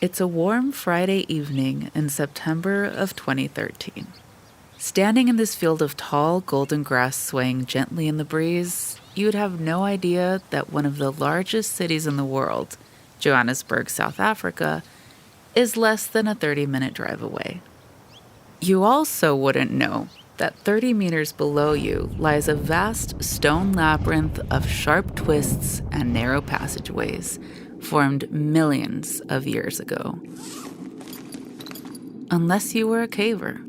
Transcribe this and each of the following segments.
It's a warm Friday evening in September of 2013. Standing in this field of tall, golden grass swaying gently in the breeze, you'd have no idea that one of the largest cities in the world, Johannesburg, South Africa, is less than a 30-minute drive away. You also wouldn't know that 30 meters below you lies a vast stone labyrinth of sharp twists and narrow passageways formed millions of years ago. Unless you were a caver.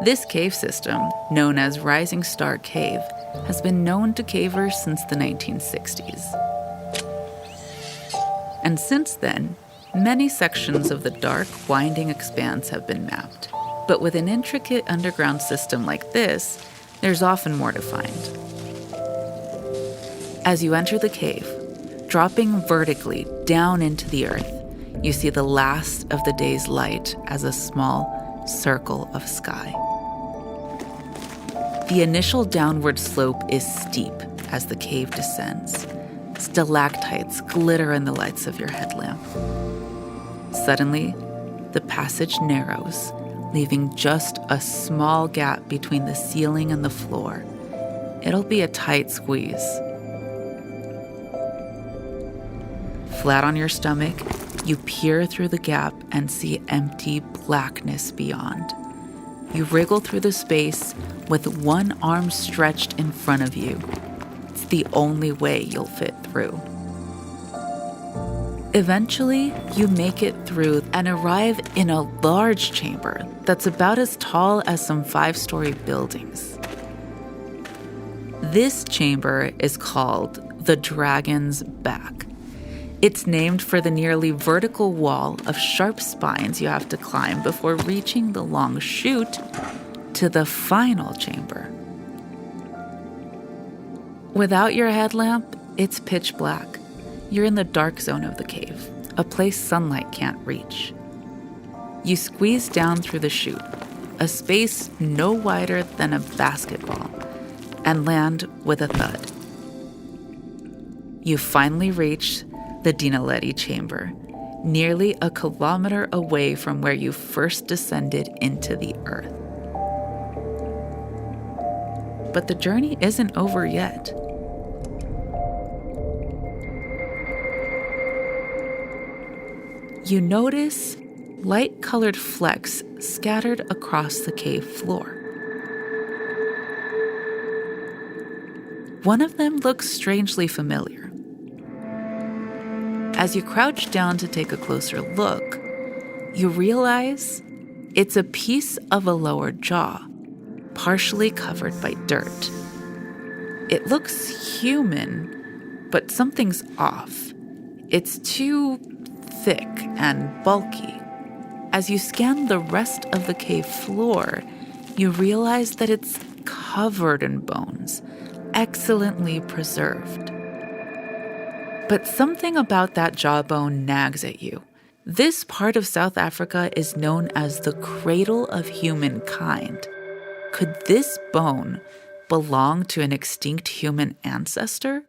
This cave system, known as Rising Star Cave, has been known to cavers since the 1960s. And since then, many sections of the dark, winding expanse have been mapped. But with an intricate underground system like this, there's often more to find. As you enter the cave, dropping vertically down into the earth, you see the last of the day's light as a small circle of sky. The initial downward slope is steep as the cave descends. Stalactites glitter in the lights of your headlamp. Suddenly, the passage narrows, leaving just a small gap between the ceiling and the floor. It'll be a tight squeeze. Flat on your stomach, you peer through the gap and see empty blackness beyond. You wriggle through the space with one arm stretched in front of you. It's the only way you'll fit through. Eventually, you make it through and arrive in a large chamber that's about as tall as some 5-story buildings. This chamber is called the Dragon's Back. It's named for the nearly vertical wall of sharp spines you have to climb before reaching the long chute to the final chamber. Without your headlamp, it's pitch black. You're in the dark zone of the cave, a place sunlight can't reach. You squeeze down through the chute, a space no wider than a basketball, and land with a thud. You finally reach the naledi chamber, nearly a kilometer away from where you first descended into the earth. But the journey isn't over yet. You notice light-colored flecks scattered across the cave floor. One of them looks strangely familiar. As you crouch down to take a closer look, you realize it's a piece of a lower jaw, partially covered by dirt. It looks human, but something's off. It's too thick and bulky. As you scan the rest of the cave floor, you realize that it's covered in bones, excellently preserved. But something about that jawbone nags at you. This part of South Africa is known as the cradle of humankind. Could this bone belong to an extinct human ancestor?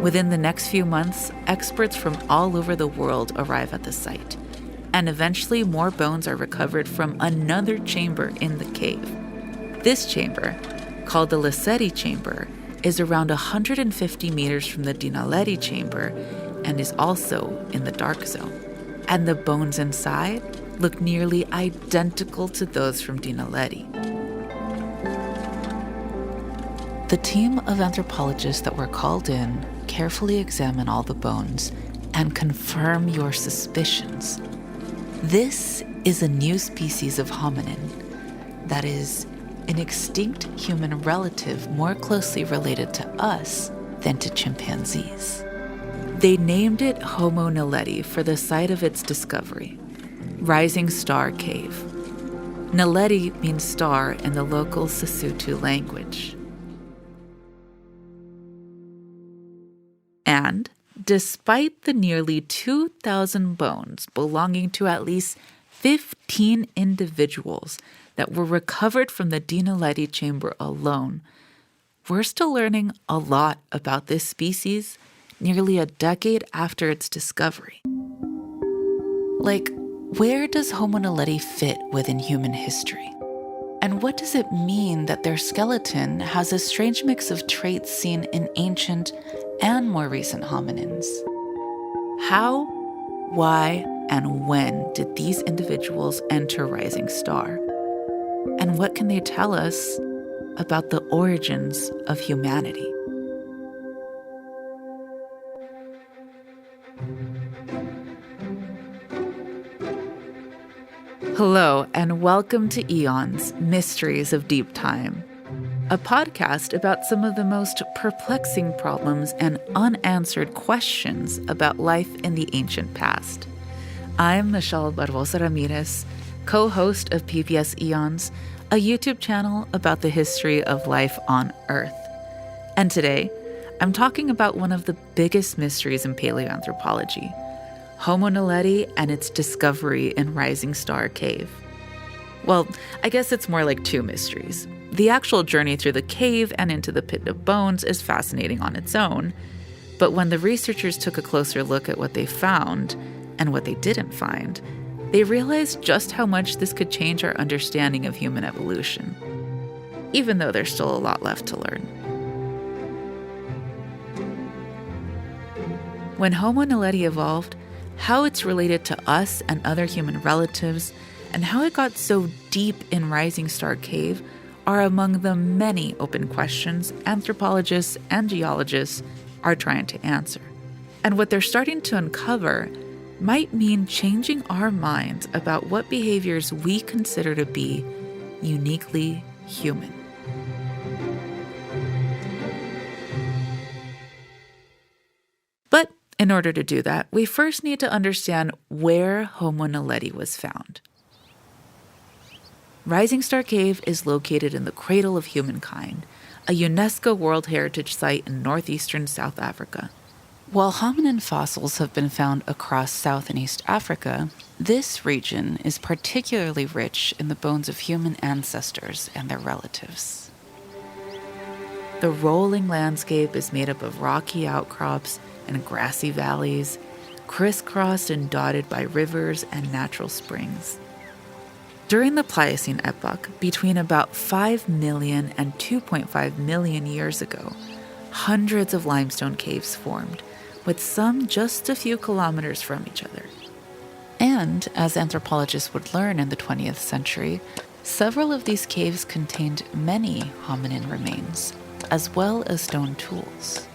Within the next few months, experts from all over the world arrive at the site, and eventually more bones are recovered from another chamber in the cave. This chamber, called the Lesedi chamber, is around 150 meters from the naledi chamber and is also in the dark zone. And the bones inside look nearly identical to those from naledi. The team of anthropologists that were called in carefully examine all the bones and confirm your suspicions. This is a new species of hominin, that is, an extinct human relative more closely related to us than to chimpanzees. They named it Homo naledi for the site of its discovery, Rising Star Cave. Naledi means star in the local Sesotho language. And despite the nearly 2,000 bones belonging to at least 15 individuals that were recovered from the naledi chamber alone, we're still learning a lot about this species nearly a decade after its discovery. Like, where does Homo naledi fit within human history? And what does it mean that their skeleton has a strange mix of traits seen in ancient and more recent hominins? How, why, and when did these individuals enter Rising Star? And what can they tell us about the origins of humanity? Hello, and welcome to Eons, Mysteries of Deep Time, a podcast about some of the most perplexing problems and unanswered questions about life in the ancient past. I'm Michelle Ramirez, co-host of PBS Eons, a YouTube channel about the history of life on Earth. And today, I'm talking about one of the biggest mysteries in paleoanthropology, Homo naledi and its discovery in Rising Star Cave. Well, I guess it's more like two mysteries. The actual journey through the cave and into the pit of bones is fascinating on its own, but when the researchers took a closer look at what they found and what they didn't find, they realized just how much this could change our understanding of human evolution, even though there's still a lot left to learn. When Homo naledi evolved, how it's related to us and other human relatives, and how it got so deep in Rising Star Cave are among the many open questions anthropologists and geologists are trying to answer. And what they're starting to uncover might mean changing our minds about what behaviors we consider to be uniquely human. But in order to do that, we first need to understand where Homo naledi was found. Rising Star Cave is located in the cradle of humankind, a UNESCO World Heritage Site in northeastern South Africa. While hominin fossils have been found across South and East Africa, this region is particularly rich in the bones of human ancestors and their relatives. The rolling landscape is made up of rocky outcrops and grassy valleys, crisscrossed and dotted by rivers and natural springs. During the Pliocene epoch, between about 5 million and 2.5 million years ago, hundreds of limestone caves formed, with some just a few kilometers from each other. And, as anthropologists would learn in the 20th century, several of these caves contained many hominin remains, as well as stone tools.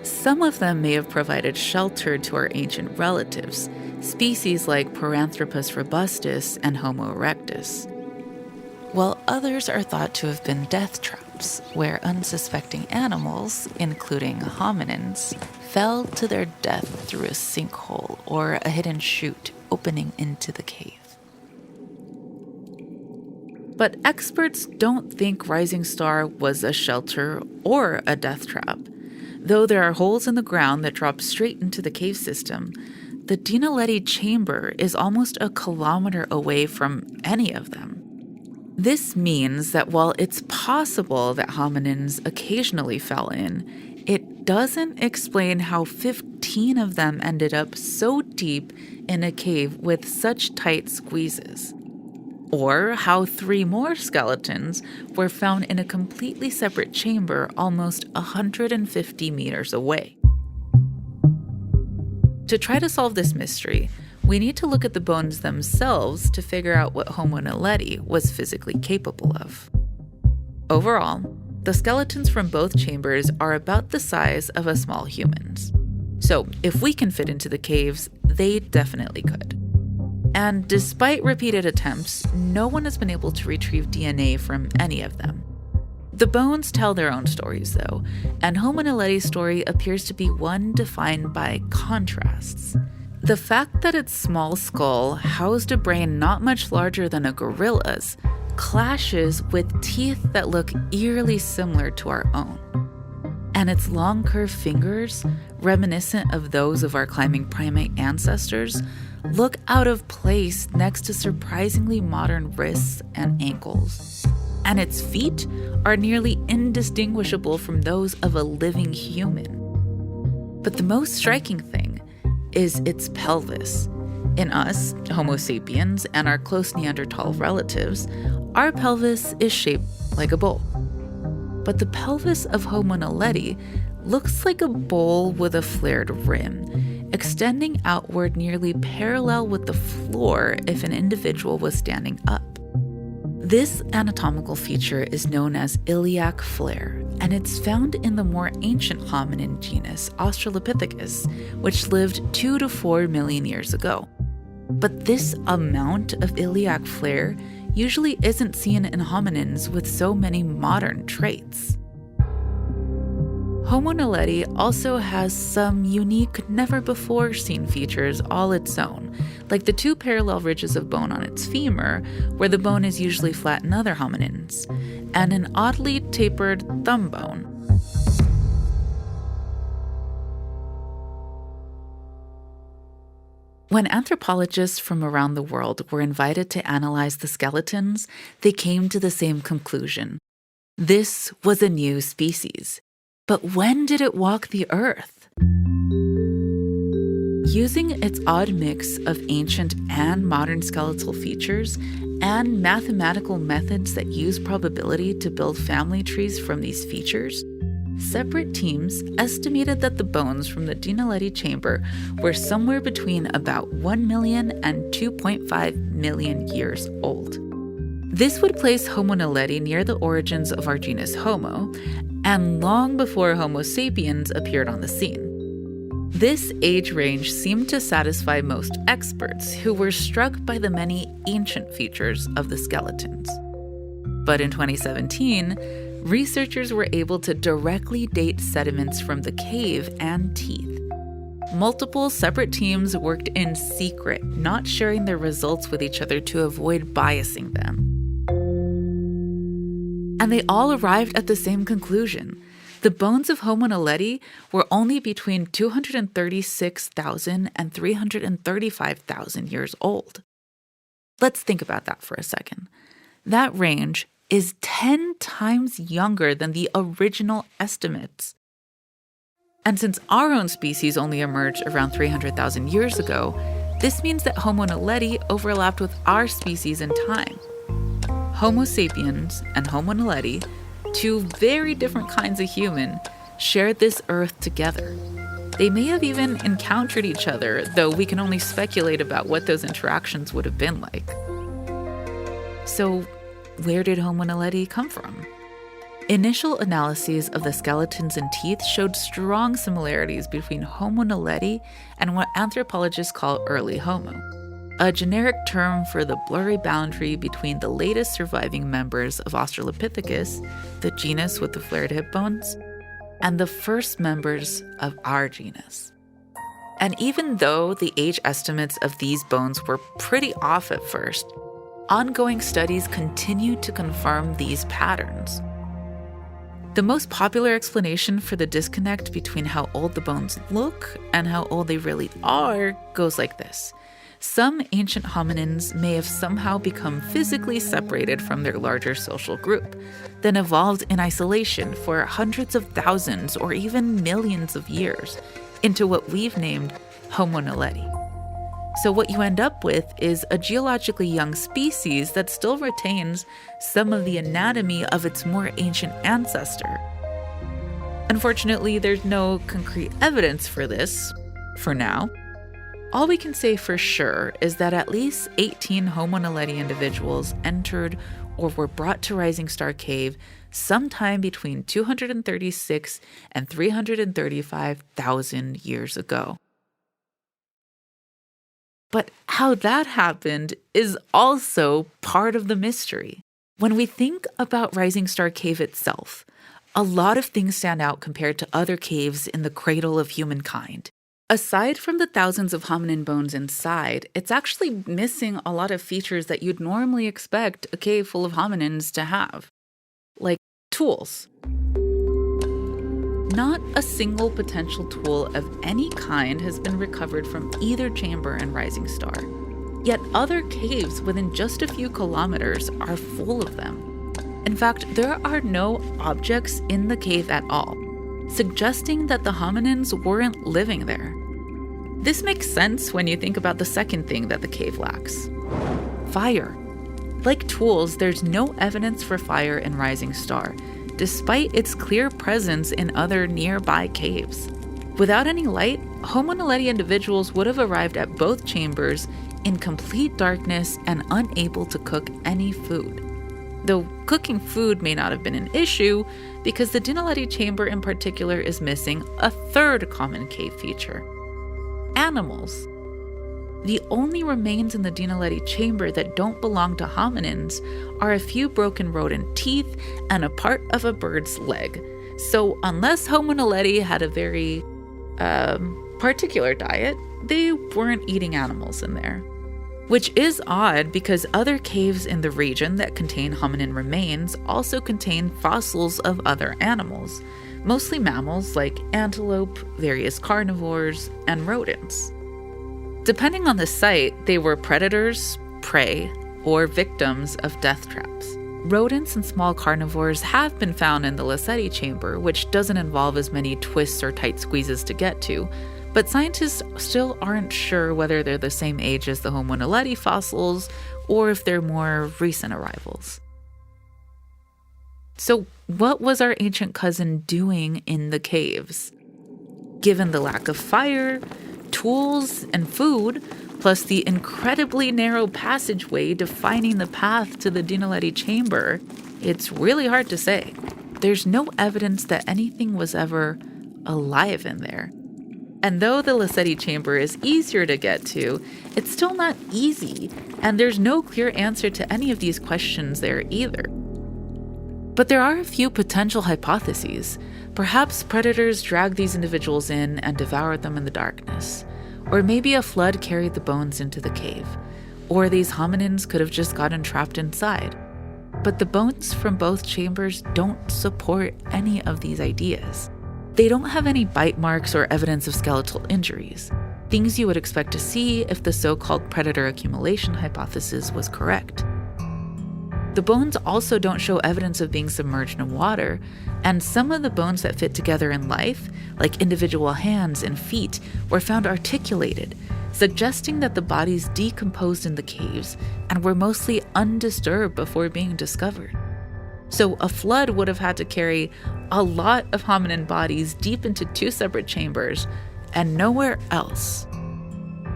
Some of them may have provided shelter to our ancient relatives, species like Paranthropus robustus and Homo erectus, while others are thought to have been death traps, where unsuspecting animals, including hominins, fell to their death through a sinkhole or a hidden chute opening into the cave. But experts don't think Rising Star was a shelter or a death trap. Though there are holes in the ground that drop straight into the cave system, the Dinaledi chamber is almost a kilometer away from any of them. This means that while it's possible that hominins occasionally fell in, it doesn't explain how 15 of them ended up so deep in a cave with such tight squeezes, or how 3 more skeletons were found in a completely separate chamber almost 150 meters away. To try to solve this mystery, we need to look at the bones themselves to figure out what Homo naledi was physically capable of. Overall, the skeletons from both chambers are about the size of a small human's. So if we can fit into the caves, they definitely could. And despite repeated attempts, no one has been able to retrieve DNA from any of them. The bones tell their own stories, though, and Homo naledi's story appears to be one defined by contrasts. The fact that its small skull housed a brain not much larger than a gorilla's clashes with teeth that look eerily similar to our own. And its long curved fingers, reminiscent of those of our climbing primate ancestors, look out of place next to surprisingly modern wrists and ankles. and its feet are nearly indistinguishable from those of a living human. But the most striking thing is its pelvis. In us, Homo sapiens, and our close Neanderthal relatives, our pelvis is shaped like a bowl. But the pelvis of Homo naledi looks like a bowl with a flared rim, extending outward nearly parallel with the floor if an individual was standing up. This anatomical feature is known as iliac flare, and it's found in the more ancient hominin genus Australopithecus, which lived 2 to 4 million years ago. But this amount of iliac flare usually isn't seen in hominins with so many modern traits. Homo naledi also has some unique, never-before-seen features all its own, like the 2 parallel ridges of bone on its femur, where the bone is usually flat in other hominins, and an oddly tapered thumb bone. When anthropologists from around the world were invited to analyze the skeletons, they came to the same conclusion. This was a new species. But when did it walk the earth? Using its odd mix of ancient and modern skeletal features and mathematical methods that use probability to build family trees from these features, separate teams estimated that the bones from the naledi chamber were somewhere between about 1 million and 2.5 million years old. This would place Homo naledi near the origins of our genus Homo, and long before Homo sapiens appeared on the scene. This age range seemed to satisfy most experts who were struck by the many ancient features of the skeletons. But in 2017, researchers were able to directly date sediments from the cave and teeth. Multiple separate teams worked in secret, not sharing their results with each other to avoid biasing them. And they all arrived at the same conclusion. The bones of Homo naledi were only between 236,000 and 335,000 years old. Let's think about that for a second. That range is 10 times younger than the original estimates. And since our own species only emerged around 300,000 years ago, this means that Homo naledi overlapped with our species in time. Homo sapiens and Homo naledi, 2 very different kinds of human, shared this earth together. They may have even encountered each other, though we can only speculate about what those interactions would have been like. So, where did Homo naledi come from? Initial analyses of the skeletons and teeth showed strong similarities between Homo naledi and what anthropologists call early Homo, a generic term for the blurry boundary between the latest surviving members of Australopithecus, the genus with the flared hip bones, and the first members of our genus. And even though the age estimates of these bones were pretty off at first, ongoing studies continue to confirm these patterns. The most popular explanation for the disconnect between how old the bones look and how old they really are goes like this. Some ancient hominins may have somehow become physically separated from their larger social group, then evolved in isolation for hundreds of thousands or even millions of years into what we've named Homo naledi. So what you end up with is a geologically young species that still retains some of the anatomy of its more ancient ancestor. Unfortunately, there's no concrete evidence for this, for now. All we can say for sure is that at least 18 Homo naledi individuals entered or were brought to Rising Star Cave sometime between 236 and 335,000 years ago. But how that happened is also part of the mystery. When we think about Rising Star Cave itself, a lot of things stand out compared to other caves in the cradle of humankind. Aside from the thousands of hominin bones inside, it's actually missing a lot of features that you'd normally expect a cave full of hominins to have, like tools. Not a single potential tool of any kind has been recovered from either chamber in Rising Star. Yet other caves within just a few kilometers are full of them. In fact, there are no objects in the cave at all, suggesting that the hominins weren't living there. This makes sense when you think about the second thing that the cave lacks: fire. Like tools, there's no evidence for fire in Rising Star, despite its clear presence in other nearby caves. Without any light, Homo naledi individuals would have arrived at both chambers in complete darkness and unable to cook any food. Though cooking food may not have been an issue, because the Dinaledi chamber in particular is missing a third common cave feature: animals. The only remains in the Dinaledi chamber that don't belong to hominins are a few broken rodent teeth and a part of a bird's leg. So unless Homo naledi had a very particular diet, they weren't eating animals in there. Which is odd because other caves in the region that contain hominin remains also contain fossils of other animals, mostly mammals like antelope, various carnivores, and rodents. Depending on the site, they were predators, prey, or victims of death traps. Rodents and small carnivores have been found in the Lassetti chamber, which doesn't involve as many twists or tight squeezes to get to, but scientists still aren't sure whether they're the same age as the Homo naledi fossils or if they're more recent arrivals. So what was our ancient cousin doing in the caves? Given the lack of fire, tools, and food, plus the incredibly narrow passageway defining the path to the Dinaledi chamber, it's really hard to say. There's no evidence that anything was ever alive in there. And though the Lassetti chamber is easier to get to, it's still not easy, and there's no clear answer to any of these questions there either. But there are a few potential hypotheses. Perhaps predators dragged these individuals in and devoured them in the darkness. Or maybe a flood carried the bones into the cave. Or these hominins could have just gotten trapped inside. But the bones from both chambers don't support any of these ideas. They don't have any bite marks or evidence of skeletal injuries, things you would expect to see if the so-called predator accumulation hypothesis was correct. The bones also don't show evidence of being submerged in water, and some of the bones that fit together in life, like individual hands and feet, were found articulated, suggesting that the bodies decomposed in the caves and were mostly undisturbed before being discovered. So a flood would have had to carry a lot of hominin bodies deep into two separate chambers and nowhere else.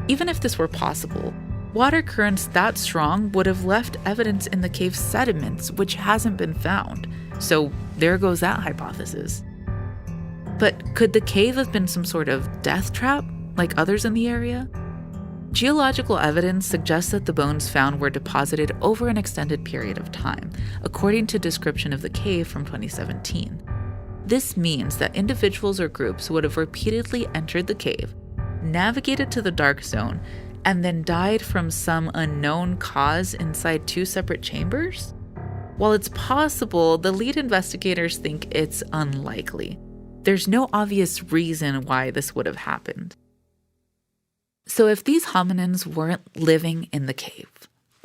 Even if this were possible, water currents that strong would have left evidence in the cave's sediments, which hasn't been found. So there goes that hypothesis. But could the cave have been some sort of death trap, like others in the area? Geological evidence suggests that the bones found were deposited over an extended period of time, according to description of the cave from 2017. This means that individuals or groups would have repeatedly entered the cave, navigated to the dark zone, and then died from some unknown cause inside two separate chambers? While it's possible, the lead investigators think it's unlikely. There's no obvious reason why this would have happened. So if these hominins weren't living in the cave,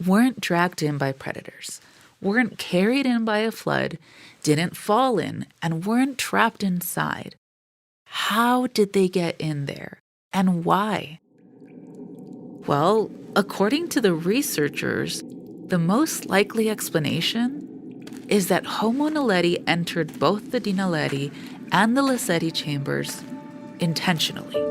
weren't dragged in by predators, weren't carried in by a flood, didn't fall in, and weren't trapped inside, how did they get in there? And why? Well, according to the researchers, the most likely explanation is that Homo naledi entered both the Dinaledi and the Lassetti chambers intentionally.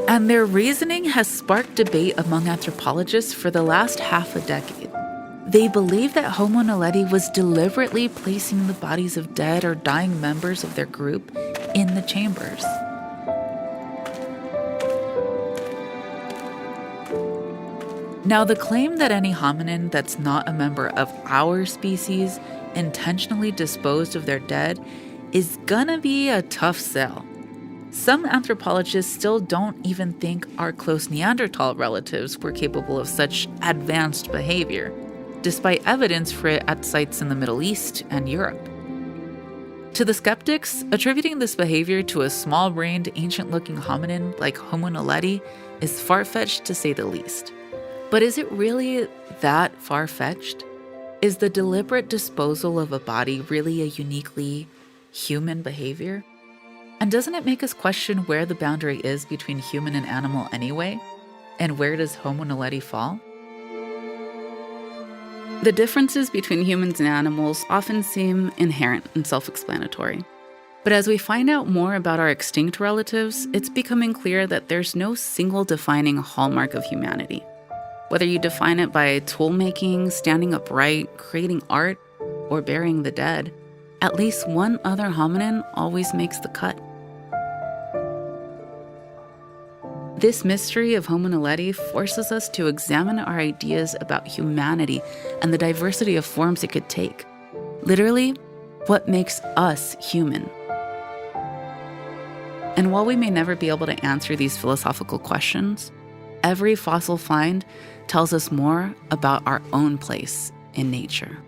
And their reasoning has sparked debate among anthropologists for the last half a decade. They believe that Homo naledi was deliberately placing the bodies of dead or dying members of their group in the chambers. Now, the claim that any hominin that's not a member of our species intentionally disposed of their dead is gonna be a tough sell. Some anthropologists still don't even think our close Neanderthal relatives were capable of such advanced behavior, despite evidence for it at sites in the Middle East and Europe. To the skeptics, attributing this behavior to a small-brained, ancient-looking hominin like Homo naledi is far-fetched to say the least. But is it really that far-fetched? Is the deliberate disposal of a body really a uniquely human behavior? And doesn't it make us question where the boundary is between human and animal anyway? And where does Homo naledi fall? The differences between humans and animals often seem inherent and self-explanatory. But as we find out more about our extinct relatives, it's becoming clear that there's no single defining hallmark of humanity. Whether you define it by tool making, standing upright, creating art, or burying the dead, at least one other hominin always makes the cut. This mystery of Homo naledi forces us to examine our ideas about humanity and the diversity of forms it could take. Literally, what makes us human? And while we may never be able to answer these philosophical questions, every fossil find tells us more about our own place in nature.